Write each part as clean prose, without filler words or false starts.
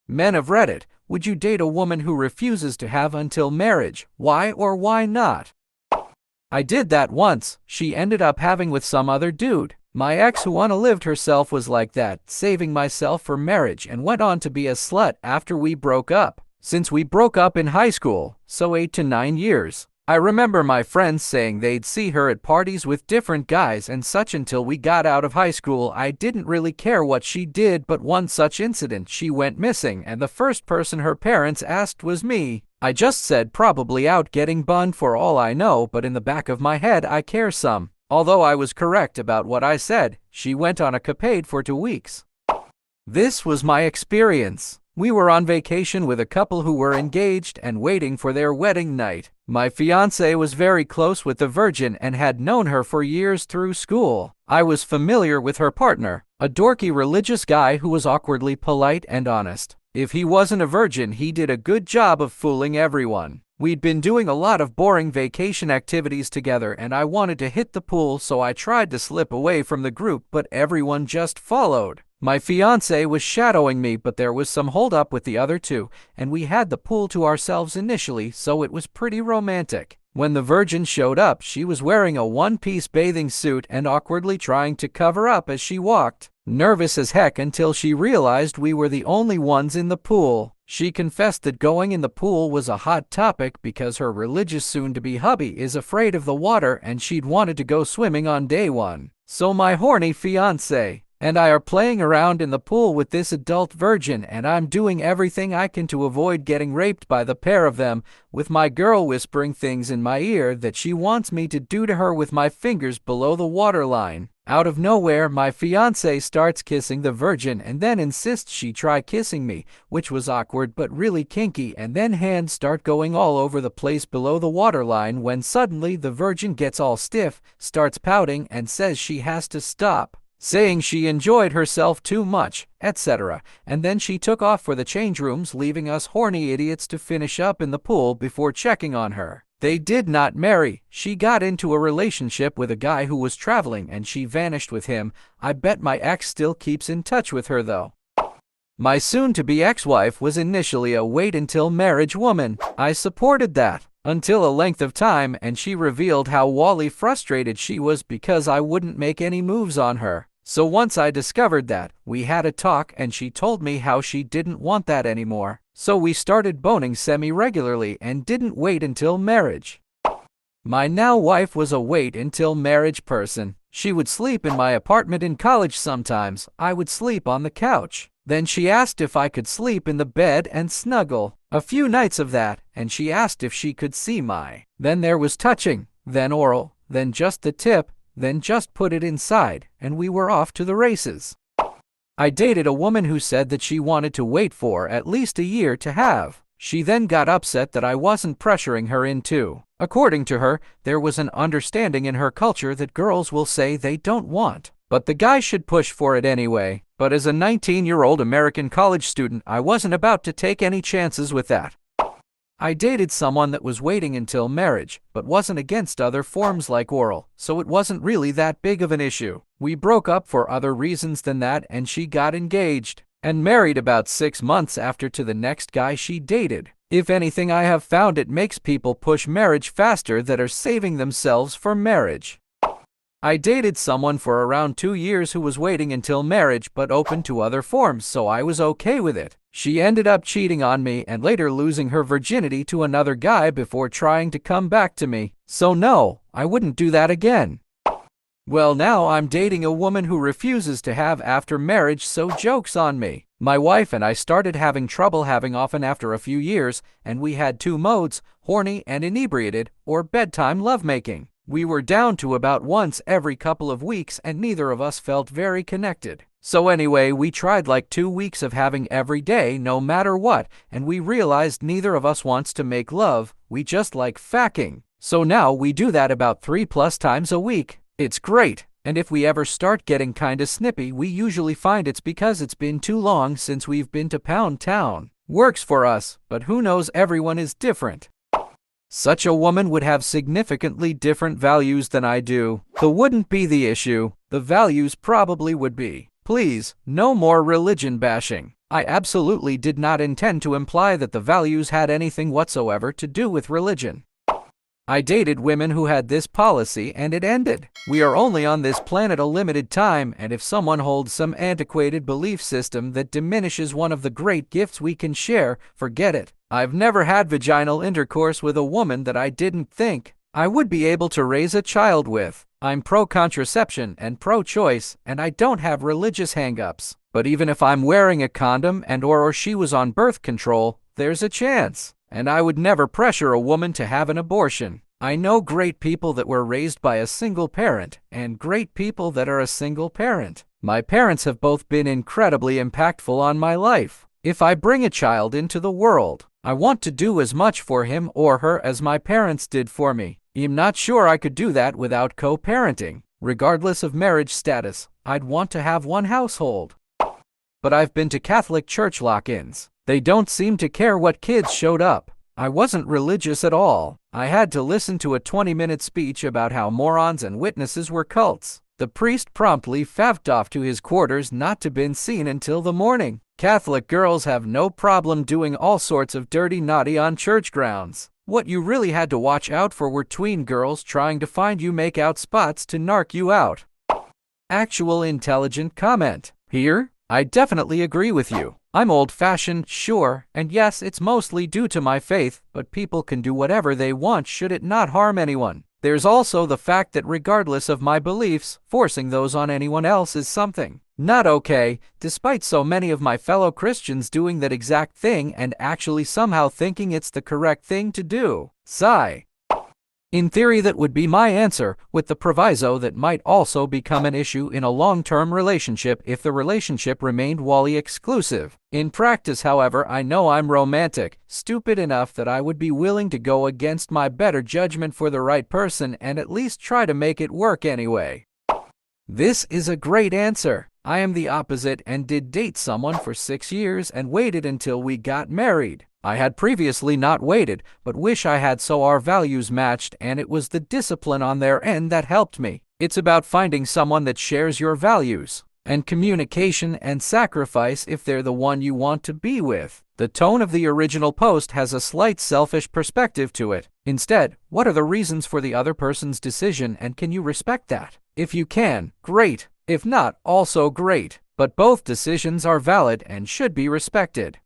Men of Reddit, would you date a woman who refuses to have until marriage? Why or why not? I did that once. She ended up having with some other dude. My ex who unalived herself was like that, saving myself for marriage, and went on to be a slut after we broke up. Since we broke up in high school, so 8 to 9 years. I remember my friends saying they'd see her at parties with different guys and such until we got out of high school. I didn't really care what she did, but one such incident, she went missing and the first person her parents asked was me. I just said probably out getting bunned for all I know, but in the back of my head I care some. Although I was correct about what I said, she went on a capade for 2 weeks. This was my experience. We were on vacation with a couple who were engaged and waiting for their wedding night. My fiancé was very close with the virgin and had known her for years through school. I was familiar with her partner, a dorky religious guy who was awkwardly polite and honest. If he wasn't a virgin, he did a good job of fooling everyone. We'd been doing a lot of boring vacation activities together and I wanted to hit the pool, so I tried to slip away from the group, but everyone just followed. My fiancé was shadowing me, but there was some hold up with the other two, and we had the pool to ourselves initially, so it was pretty romantic. When the virgin showed up, she was wearing a one-piece bathing suit and awkwardly trying to cover up as she walked. Nervous as heck until she realized we were the only ones in the pool. She confessed that going in the pool was a hot topic because her religious soon-to-be hubby is afraid of the water and she'd wanted to go swimming on day one. So my horny fiancé and I are playing around in the pool with this adult virgin, and I'm doing everything I can to avoid getting raped by the pair of them, with my girl whispering things in my ear that she wants me to do to her with my fingers below the waterline. Out of nowhere, my fiancé starts kissing the virgin and then insists she try kissing me, which was awkward but really kinky, and then hands start going all over the place below the waterline when suddenly the virgin gets all stiff, starts pouting, and says she has to stop, saying she enjoyed herself too much, etc. And then she took off for the change rooms, leaving us horny idiots to finish up in the pool before checking on her. They did not marry. She got into a relationship with a guy who was traveling and she vanished with him. I bet my ex still keeps in touch with her though. My soon-to-be ex-wife was initially a wait until marriage woman. I supported that until a length of time, and she revealed how wally frustrated she was because I wouldn't make any moves on her. So once I discovered that, we had a talk and she told me how she didn't want that anymore. So we started boning semi-regularly and didn't wait until marriage. My now wife was a wait until marriage person. She would sleep in my apartment in college sometimes. I would sleep on the couch. Then she asked if I could sleep in the bed and snuggle. A few nights of that, and she asked if she could see my. Then there was touching, then oral, then just the tip, then just put it inside, and we were off to the races. I dated a woman who said that she wanted to wait for at least a year to have. She then got upset that I wasn't pressuring her into. According to her, there was an understanding in her culture that girls will say they don't want, but the guy should push for it anyway. But as a 19-year-old American college student, I wasn't about to take any chances with that. I dated someone that was waiting until marriage, but wasn't against other forms like oral, so it wasn't really that big of an issue. We broke up for other reasons than that, and she got engaged and married about 6 months after to the next guy she dated. If anything, I have found it makes people push marriage faster that are saving themselves for marriage. I dated someone for around 2 years who was waiting until marriage but open to other forms, so I was okay with it. She ended up cheating on me and later losing her virginity to another guy before trying to come back to me. So no, I wouldn't do that again. Well, now I'm dating a woman who refuses to have after marriage, so joke's on me. My wife and I started having trouble having often after a few years, and we had 2 modes, horny and inebriated, or bedtime lovemaking. We were down to about once every couple of weeks and neither of us felt very connected. So anyway, we tried like 2 weeks of having every day no matter what, and we realized neither of us wants to make love, we just like facking. So now we do that about 3+ times a week. It's great, and if we ever start getting kinda snippy, we usually find it's because it's been too long since we've been to Pound Town. Works for us, but who knows, everyone is different. Such a woman would have significantly different values than I do. The wouldn't be the issue. The values probably would be. Please, no more religion bashing. I absolutely did not intend to imply that the values had anything whatsoever to do with religion. I dated women who had this policy and it ended. We are only on this planet a limited time, and if someone holds some antiquated belief system that diminishes one of the great gifts we can share, forget it. I've never had vaginal intercourse with a woman that I didn't think I would be able to raise a child with. I'm pro-contraception and pro-choice, and I don't have religious hang-ups. But even if I'm wearing a condom or she was on birth control, there's a chance. And I would never pressure a woman to have an abortion. I know great people that were raised by a single parent, and great people that are a single parent. My parents have both been incredibly impactful on my life. If I bring a child into the world, I want to do as much for him or her as my parents did for me. I'm not sure I could do that without co-parenting. Regardless of marriage status, I'd want to have one household. But I've been to Catholic church lock-ins. They don't seem to care what kids showed up. I wasn't religious at all. I had to listen to a 20-minute speech about how morons and witnesses were cults. The priest promptly faved off to his quarters not to be seen until the morning. Catholic girls have no problem doing all sorts of dirty naughty on church grounds. What you really had to watch out for were tween girls trying to find you make-out spots to narc you out. Actual intelligent comment. Here, I definitely agree with you. I'm old-fashioned, sure, and yes, it's mostly due to my faith, but people can do whatever they want should it not harm anyone. There's also the fact that regardless of my beliefs, forcing those on anyone else is something not okay, despite so many of my fellow Christians doing that exact thing and actually somehow thinking it's the correct thing to do. Sigh. In theory, that would be my answer, with the proviso that might also become an issue in a long-term relationship if the relationship remained wholly exclusive. In practice, however, I know I'm romantic, stupid enough that I would be willing to go against my better judgment for the right person and at least try to make it work anyway. This is a great answer. I am the opposite and did date someone for 6 years and waited until we got married. I had previously not waited, but wish I had, so our values matched, and it was the discipline on their end that helped me. It's about finding someone that shares your values, and communication and sacrifice if they're the one you want to be with. The tone of the original post has a slight selfish perspective to it. Instead, what are the reasons for the other person's decision, and can you respect that? If you can, great. If not, also great. But both decisions are valid and should be respected.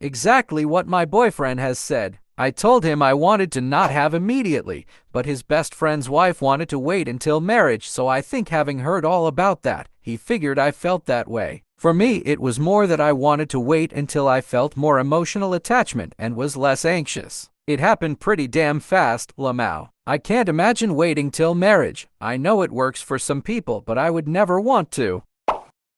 Exactly what my boyfriend has said. I told him I wanted to not have immediately, but his best friend's wife wanted to wait until marriage, so I think having heard all about that, he figured I felt that way. For me, it was more that I wanted to wait until I felt more emotional attachment and was less anxious. It happened pretty damn fast, Lamau. I can't imagine waiting till marriage. I know it works for some people, but I would never want to.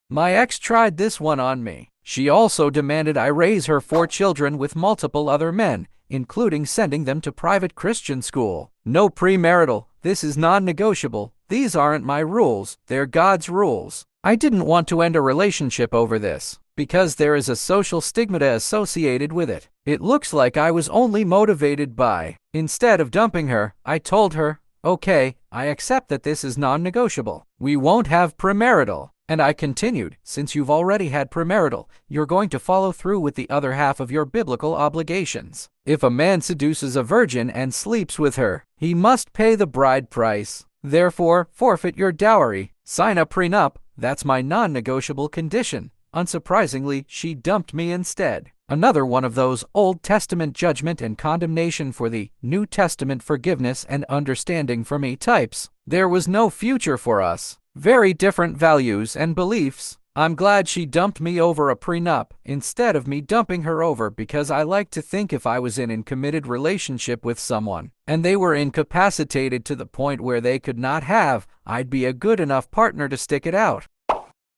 My ex tried this one on me. She also demanded I raise her 4 children with multiple other men, including sending them to private Christian school. No premarital. This is non-negotiable. These aren't my rules. They're God's rules. I didn't want to end a relationship over this, because there is a social stigma associated with it. It looks like I was only motivated by. Instead of dumping her, I told her, okay, I accept that this is non-negotiable. We won't have premarital. And I continued, since you've already had premarital, you're going to follow through with the other half of your biblical obligations. If a man seduces a virgin and sleeps with her, he must pay the bride price. Therefore, forfeit your dowry. Sign a prenup. That's my non-negotiable condition. Unsurprisingly, she dumped me instead. Another one of those Old Testament judgment and condemnation for the New Testament forgiveness and understanding for me types. There was no future for us. Very different values and beliefs. I'm glad she dumped me over a prenup instead of me dumping her over, because I like to think if I was in a committed relationship with someone and they were incapacitated to the point where they could not have, I'd be a good enough partner to stick it out.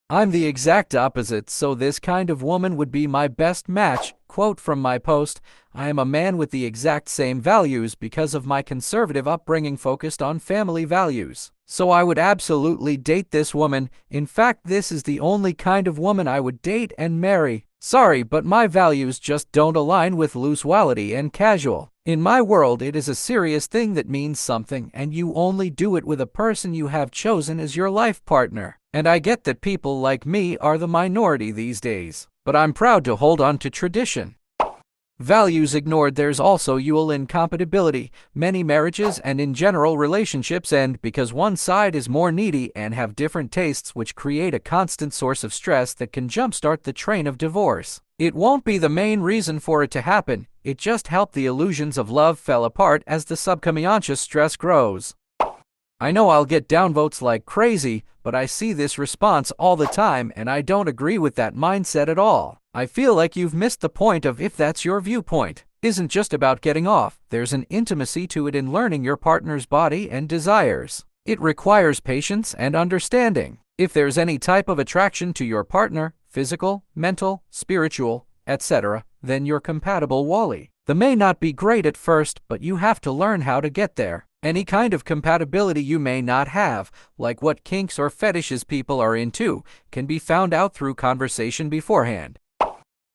I'm the exact opposite, so this kind of woman would be my best match. Quote from my post, I am a man with the exact same values because of my conservative upbringing focused on family values. So I would absolutely date this woman. In fact, this is the only kind of woman I would date and marry. Sorry, but my values just don't align with loosewality and casual. In my world, it is a serious thing that means something, and you only do it with a person you have chosen as your life partner. And I get that people like me are the minority these days, but I'm proud to hold on to tradition. Values ignored. There's also Yule incompatibility. Many marriages and in general relationships end because one side is more needy and have different tastes, which create a constant source of stress that can jumpstart the train of divorce. It won't be the main reason for it to happen, it just helped the illusions of love fell apart as the subconscious stress grows. I know I'll get downvotes like crazy, but I see this response all the time and I don't agree with that mindset at all. I feel like you've missed the point of if that's your viewpoint. Isn't just about getting off, there's an intimacy to it in learning your partner's body and desires. It requires patience and understanding. If there's any type of attraction to your partner, physical, mental, spiritual, etc., then you're compatible wally. They may not be great at first, but you have to learn how to get there. Any kind of compatibility you may not have, like what kinks or fetishes people are into, can be found out through conversation beforehand.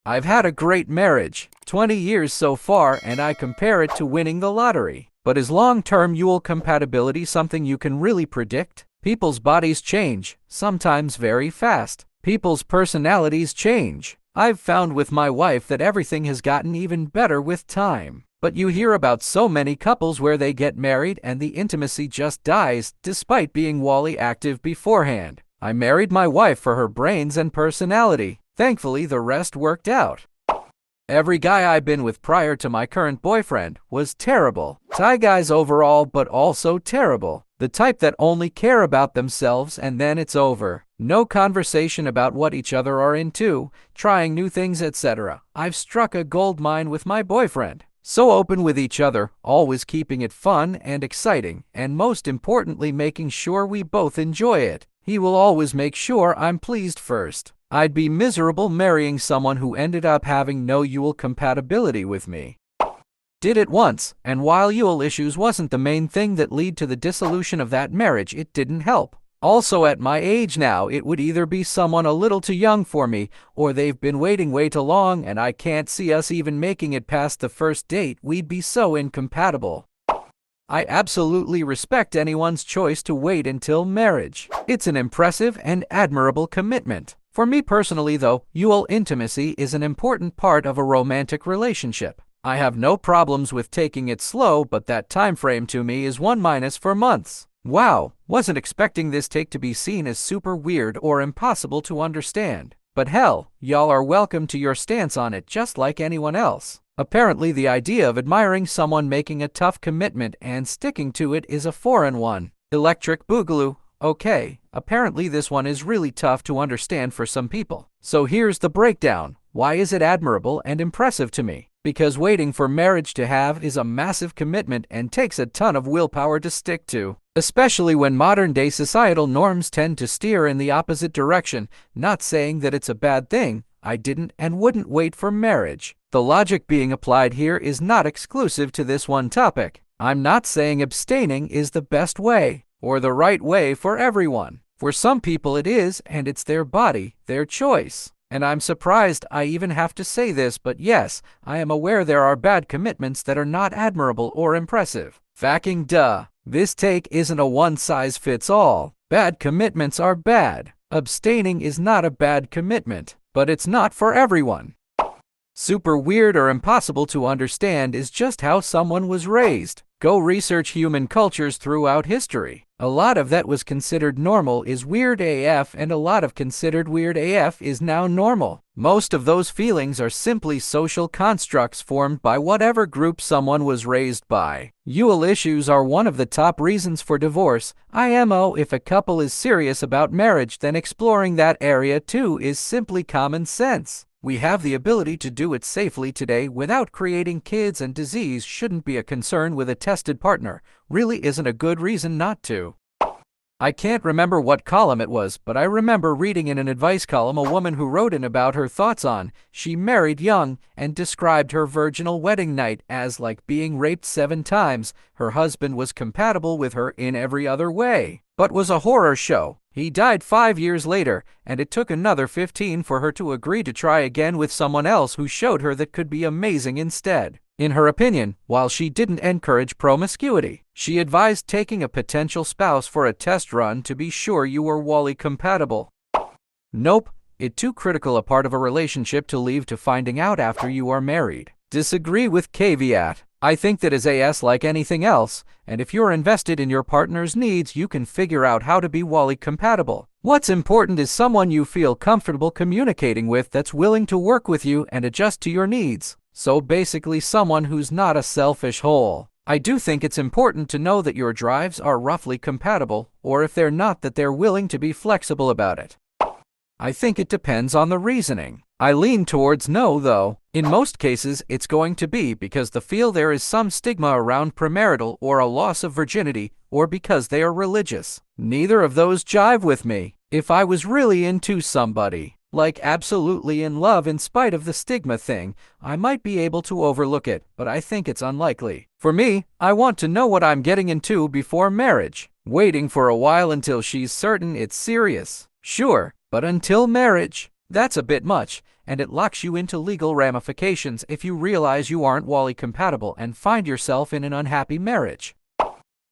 I've had a great marriage, 20 years so far, and I compare it to winning the lottery. But is long-term Yule compatibility something you can really predict? People's bodies change, sometimes very fast. People's personalities change. I've found with my wife that everything has gotten even better with time. But you hear about so many couples where they get married and the intimacy just dies, despite being wally active beforehand. I married my wife for her brains and personality. Thankfully, the rest worked out. Every guy I've been with prior to my current boyfriend was terrible. Thai guys overall, but also terrible. The type that only care about themselves and then it's over. No conversation about what each other are into, trying new things, etc. I've struck a gold mine with my boyfriend. So open with each other, always keeping it fun and exciting, and most importantly making sure we both enjoy it. He will always make sure I'm pleased first. I'd be miserable marrying someone who ended up having no Yule compatibility with me. Did it once, and while Yule issues wasn't the main thing that led to the dissolution of that marriage, it didn't help. Also at my age now, it would either be someone a little too young for me, or they've been waiting way too long and I can't see us even making it past the first date. We'd be so incompatible. I absolutely respect anyone's choice to wait until marriage. It's an impressive and admirable commitment. For me personally though, Yule intimacy is an important part of a romantic relationship. I have no problems with taking it slow, but that time frame to me is 1- for months. Wow, wasn't expecting this take to be seen as super weird or impossible to understand. But hell, y'all are welcome to your stance on it just like anyone else. Apparently the idea of admiring someone making a tough commitment and sticking to it is a foreign one. Electric Boogaloo. Okay, apparently this one is really tough to understand for some people. So here's the breakdown. Why is it admirable and impressive to me? Because waiting for marriage to have is a massive commitment and takes a ton of willpower to stick to. Especially when modern-day societal norms tend to steer in the opposite direction. Not saying that it's a bad thing. I didn't and wouldn't wait for marriage. The logic being applied here is not exclusive to this one topic. I'm not saying abstaining is the best way or the right way for everyone. For some people it is, and it's their body, their choice. And I'm surprised I even have to say this, but yes, I am aware there are bad commitments that are not admirable or impressive. Fucking duh. This take isn't a one-size-fits-all. Bad commitments are bad. Abstaining is not a bad commitment, but it's not for everyone. Super weird or impossible to understand is just how someone was raised. Go research human cultures throughout history. A lot of that was considered normal is weird AF, and a lot of considered weird AF is now normal. Most of those feelings are simply social constructs formed by whatever group someone was raised by. Yule issues are one of the top reasons for divorce. IMO, if a couple is serious about marriage, then exploring that area too is simply common sense. We have the ability to do it safely today without creating kids, and disease shouldn't be a concern with a tested partner. Really isn't a good reason not to. I can't remember what column it was, but I remember reading in an advice column a woman who wrote in about her thoughts on she married young and described her virginal wedding night as like being raped 7 times. Her husband was compatible with her in every other way, but was a horror show. He died 5 years later, and it took another 15 for her to agree to try again with someone else who showed her that could be amazing instead. In her opinion, while she didn't encourage promiscuity, she advised taking a potential spouse for a test run to be sure you were wally compatible. Nope, It too critical a part of a relationship to leave to finding out after you are married. Disagree with caveat. I think that is as like anything else, and if you're invested in your partner's needs, you can figure out how to be wally compatible. What's important is someone you feel comfortable communicating with that's willing to work with you and adjust to your needs. So basically someone who's not a selfish hole. I do think it's important to know that your drives are roughly compatible, or if they're not, that they're willing to be flexible about it. I think it depends on the reasoning. I lean towards no, though. In most cases, it's going to be because they feel there is some stigma around premarital or a loss of virginity, or because they are religious. Neither of those jive with me. If I was really into somebody, like absolutely in love in spite of the stigma thing, I might be able to overlook it, but I think it's unlikely. For me, I want to know what I'm getting into before marriage. Waiting for a while until she's certain it's serious. Sure, but until marriage, that's a bit much, and it locks you into legal ramifications if you realize you aren't wally compatible and find yourself in an unhappy marriage.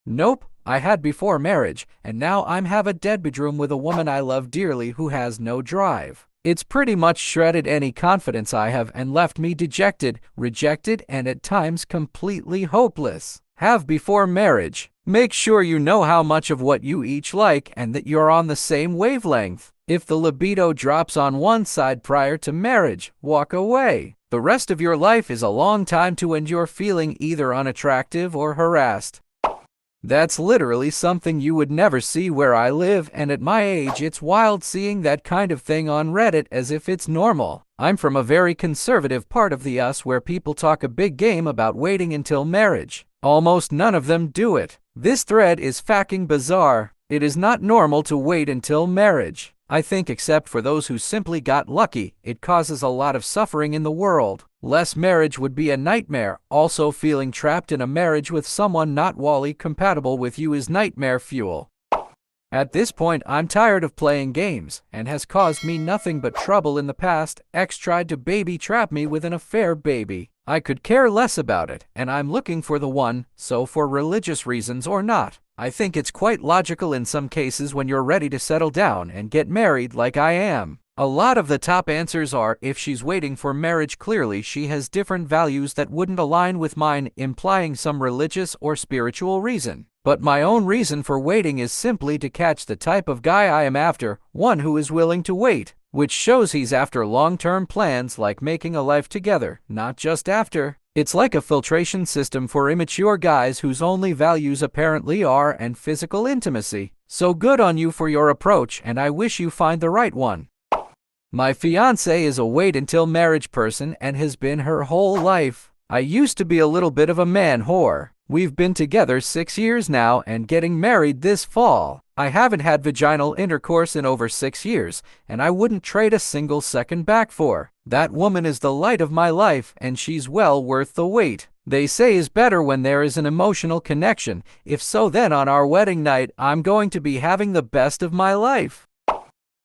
Nope, I had before marriage, and now I'm have a dead bedroom with a woman I love dearly who has no drive. It's pretty much shredded any confidence I have and left me dejected, rejected, and at times completely hopeless. Have before marriage. Make sure you know how much of what you each like and that you're on the same wavelength. If the libido drops on one side prior to marriage, walk away. The rest of your life is a long time to endure feeling either unattractive or harassed. That's literally something you would never see where I live, and at my age it's wild seeing that kind of thing on Reddit as if it's normal. I'm from a very conservative part of the US where people talk a big game about waiting until marriage. Almost none of them do it. This thread is fucking bizarre. It is not normal to wait until marriage. I think except for those who simply got lucky, it causes a lot of suffering in the world. Less marriage would be a nightmare. Also, feeling trapped in a marriage with someone not wally compatible with you is nightmare fuel. At this point, I'm tired of playing games, and has caused me nothing but trouble in the past. X tried to baby trap me with an affair baby. I could care less about it, and I'm looking for the one, so for religious reasons or not, I think it's quite logical in some cases when you're ready to settle down and get married like I am. A lot of the top answers are if she's waiting for marriage, clearly she has different values that wouldn't align with mine, implying some religious or spiritual reason. But my own reason for waiting is simply to catch the type of guy I am after, one who is willing to wait, which shows he's after long-term plans like making a life together, not just after. It's like a filtration system for immature guys whose only values apparently are and physical intimacy. So good on you for your approach, and I wish you find the right one. My fiancée is a wait until marriage person and has been her whole life. I used to be a little bit of a man whore. We've been together 6 years now and getting married this fall. I haven't had vaginal intercourse in over 6 years, and I wouldn't trade a single second back for. That woman is the light of my life, and she's well worth the wait. They say is better when there is an emotional connection. If so, then on our wedding night, I'm going to be having the best of my life.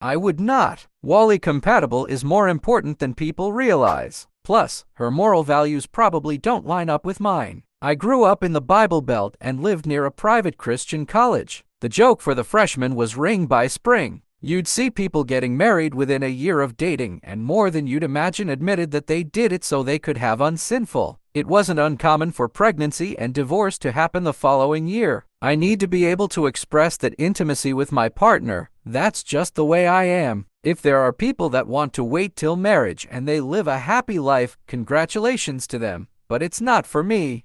I would not. Wally compatible is more important than people realize. Plus, her moral values probably don't line up with mine. I grew up in the Bible Belt and lived near a private Christian college. The joke for the freshmen was ring by spring. You'd see people getting married within a year of dating, and more than you'd imagine admitted that they did it so they could have unsinful. It wasn't uncommon for pregnancy and divorce to happen the following year. I need to be able to express that intimacy with my partner. That's just the way I am. If there are people that want to wait till marriage and they live a happy life, congratulations to them. But it's not for me.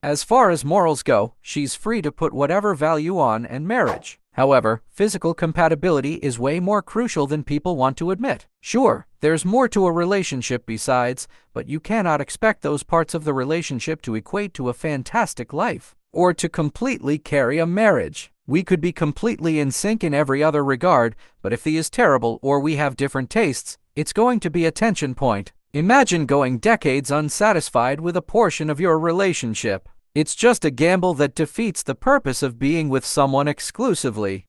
As far as morals go, she's free to put whatever value on and marriage. However, physical compatibility is way more crucial than people want to admit. Sure, there's more to a relationship besides, but you cannot expect those parts of the relationship to equate to a fantastic life, or to completely carry a marriage. We could be completely in sync in every other regard, but if he is terrible or we have different tastes, it's going to be a tension point. Imagine going decades unsatisfied with a portion of your relationship. It's just a gamble that defeats the purpose of being with someone exclusively.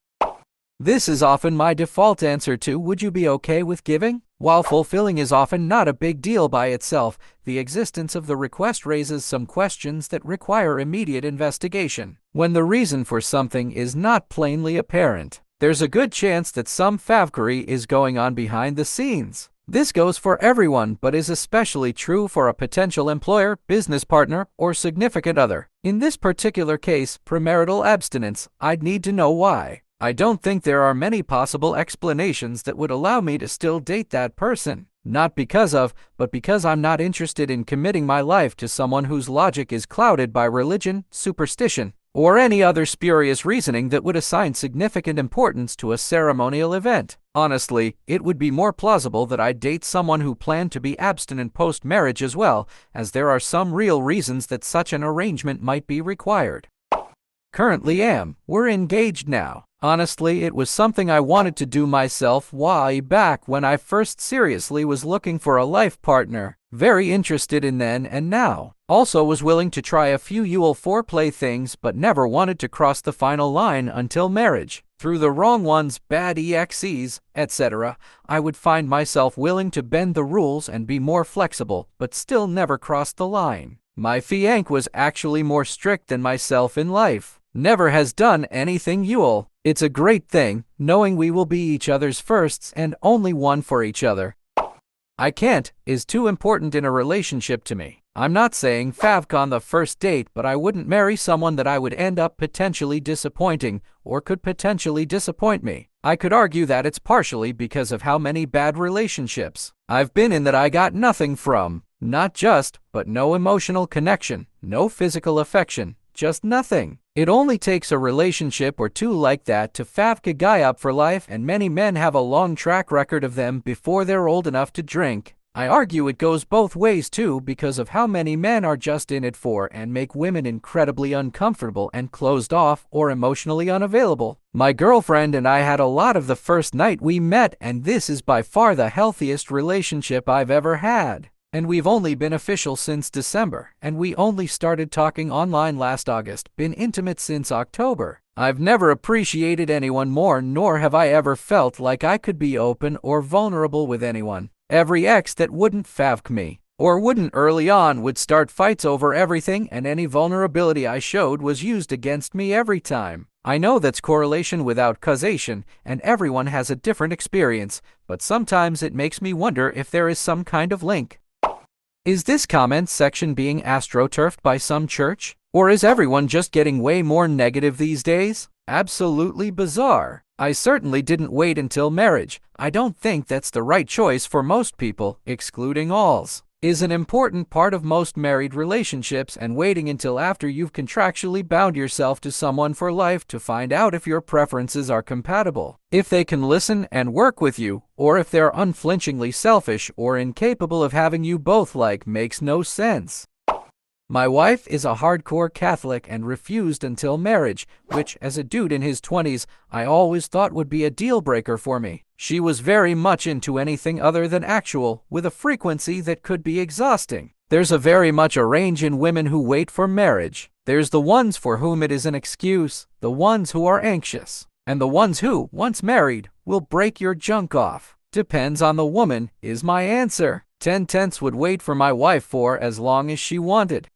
This is often my default answer to would you be okay with giving? While fulfilling is often not a big deal by itself, the existence of the request raises some questions that require immediate investigation. When the reason for something is not plainly apparent, there's a good chance that some favckery is going on behind the scenes. This goes for everyone, but is especially true for a potential employer, business partner, or significant other. In this particular case, premarital abstinence, I'd need to know why. I don't think there are many possible explanations that would allow me to still date that person. Not because of, but because I'm not interested in committing my life to someone whose logic is clouded by religion, superstition, or any other spurious reasoning that would assign significant importance to a ceremonial event. Honestly, it would be more plausible that I date someone who planned to be abstinent post-marriage as well, as there are some real reasons that such an arrangement might be required. Currently am. We're engaged now. Honestly, it was something I wanted to do myself way back when I first seriously was looking for a life partner. Very interested in then and now. Also was willing to try a few Yule foreplay things, but never wanted to cross the final line until marriage. Through the wrong ones, bad s.e.x, etc., I would find myself willing to bend the rules and be more flexible, but still never cross the line. My fiancé was actually more strict than myself in life. Never has done anything Yule. It's a great thing, knowing we will be each other's firsts and only one for each other. I can't is too important in a relationship to me. I'm not saying favk on the first date, but I wouldn't marry someone that I would end up potentially disappointing or could potentially disappoint me. I could argue that it's partially because of how many bad relationships I've been in that I got nothing from. Not just, but no emotional connection, no physical affection, just nothing. It only takes a relationship or two like that to favk a guy up for life, and many men have a long track record of them before they're old enough to drink. I argue it goes both ways too because of how many men are just in it for and make women incredibly uncomfortable and closed off or emotionally unavailable. My girlfriend and I had a lot of the first night we met, and this is by far the healthiest relationship I've ever had. And we've only been official since December, and we only started talking online last August, been intimate since October. I've never appreciated anyone more, nor have I ever felt like I could be open or vulnerable with anyone. Every ex that wouldn't favk me, or wouldn't early on, would start fights over everything, and any vulnerability I showed was used against me every time. I know that's correlation without causation, and everyone has a different experience, but sometimes it makes me wonder if there is some kind of link. Is this comment section being astroturfed by some church? Or is everyone just getting way more negative these days? Absolutely bizarre. I certainly didn't wait until marriage. I don't think that's the right choice for most people, excluding alls. Is an important part of most married relationships, and waiting until after you've contractually bound yourself to someone for life to find out if your preferences are compatible, if they can listen and work with you, or if they're unflinchingly selfish or incapable of having you both like, makes no sense. My wife is a hardcore Catholic and refused until marriage, which, as a dude in his 20s, I always thought would be a deal breaker for me. She was very much into anything other than actual, with a frequency that could be exhausting. There's a very much a range in women who wait for marriage. There's the ones for whom it is an excuse, the ones who are anxious, and the ones who, once married, will break your junk off. Depends on the woman, is my answer. 10/10 would wait for my wife for as long as she wanted.